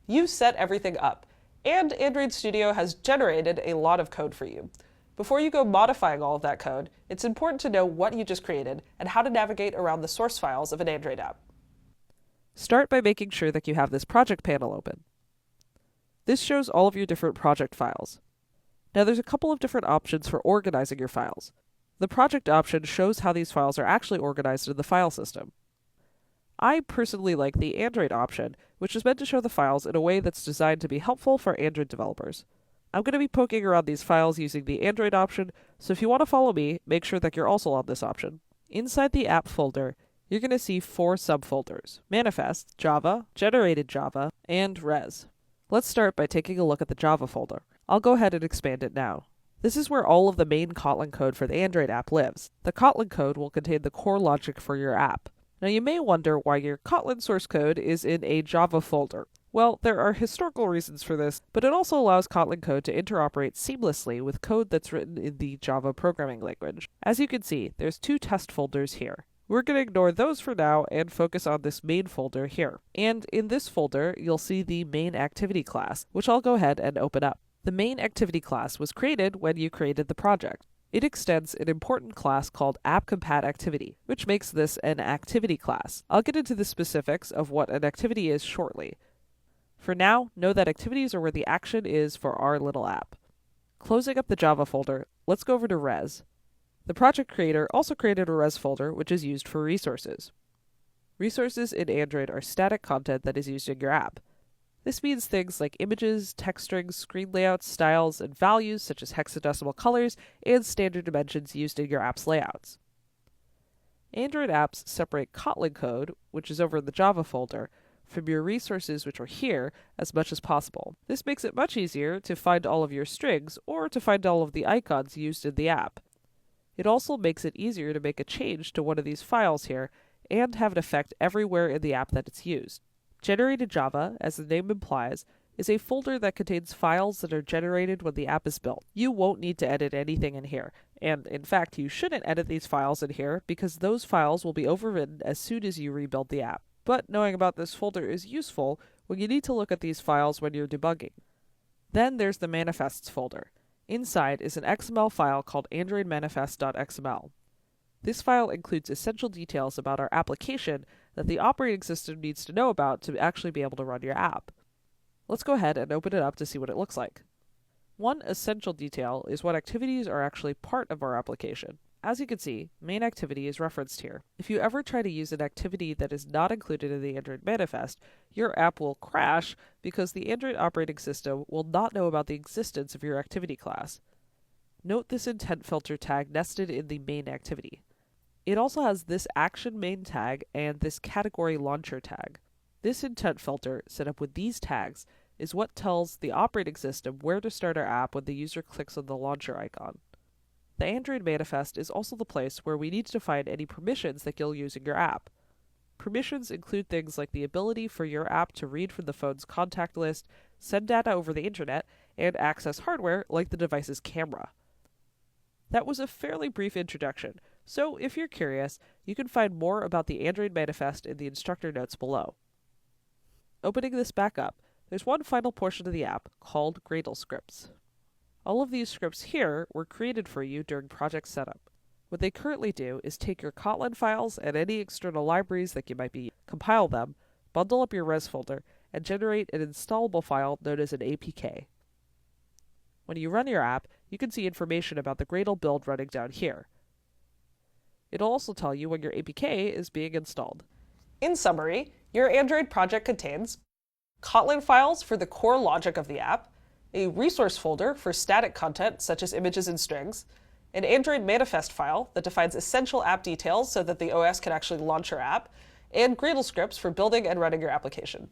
You've set everything up, and Android Studio has generated a lot of code for you. Before you go modifying all of that code, it's important to know what you just created and how to navigate around the source files of an Android app. Start by making sure that you have this project panel open. This shows all of your different project files. Now there's a couple of different options for organizing your files. The project option shows how these files are actually organized in the file system. I personally like the Android option, which is meant to show the files in a way that's designed to be helpful for Android developers. I'm going to be poking around these files using the Android option, so if you want to follow me, make sure that you're also on this option. Inside the app folder, you're going to see 4 subfolders: Manifest, Java, Generated Java, and Res. Let's start by taking a look at the Java folder. I'll go ahead and expand it now. This is where all of the main Kotlin code for the Android app lives. The Kotlin code will contain the core logic for your app. Now you may wonder why your Kotlin source code is in a Java folder. Well, there are historical reasons for this, but it also allows Kotlin code to interoperate seamlessly with code that's written in the Java programming language. As you can see, there's 2 test folders here. We're going to ignore those for now and focus on this main folder here. And in this folder, you'll see the main activity class, which I'll go ahead and open up. The main activity class was created when you created the project. It extends an important class called AppCompat_Activity, which makes this an activity class. I'll get into the specifics of what an activity is shortly. For now, know that activities are where the action is for our little app. Closing up the Java folder, let's go over to Res. The project creator also created a Res folder, which is used for resources. Resources in Android are static content that is used in your app. This means things like images, text strings, screen layouts, styles, and values such as hexadecimal colors and standard dimensions used in your app's layouts. Android apps separate Kotlin code, which is over in the Java folder, from your resources, which are here, as much as possible. This makes it much easier to find all of your strings or to find all of the icons used in the app. It also makes it easier to make a change to one of these files here and have an effect everywhere in the app that it's used. Generated Java, as the name implies, is a folder that contains files that are generated when the app is built. You won't need to edit anything in here, and in fact you shouldn't edit these files in here because those files will be overwritten as soon as you rebuild the app. But knowing about this folder is useful when you need to look at these files when you're debugging. Then there's the manifests folder. Inside is an XML file called androidmanifest.xml. This file includes essential details about our application that the operating system needs to know about to actually be able to run your app. Let's go ahead and open it up to see what it looks like. One essential detail is what activities are actually part of our application. As you can see, main activity is referenced here. If you ever try to use an activity that is not included in the Android manifest, your app will crash because the Android operating system will not know about the existence of your activity class. Note this intent filter tag nested in the main activity. It also has this action main tag and this category launcher tag. This intent filter, set up with these tags, is what tells the operating system where to start our app when the user clicks on the launcher icon. The Android manifest is also the place where we need to define any permissions that you'll use in your app. Permissions include things like the ability for your app to read from the phone's contact list, send data over the internet, and access hardware like the device's camera. That was a fairly brief introduction, so if you're curious, you can find more about the Android manifest in the instructor notes below. Opening this back up, there's one final portion of the app called Gradle scripts. All of these scripts here were created for you during project setup. What they currently do is take your Kotlin files and any external libraries that you might be, compile them, bundle up your Res folder, and generate an installable file known as an APK. When you run your app, you can see information about the Gradle build running down here. It'll also tell you when your APK is being installed. In summary, your Android project contains Kotlin files for the core logic of the app, a resource folder for static content such as images and strings, an Android manifest file that defines essential app details so that the OS can actually launch your app, and Gradle scripts for building and running your application.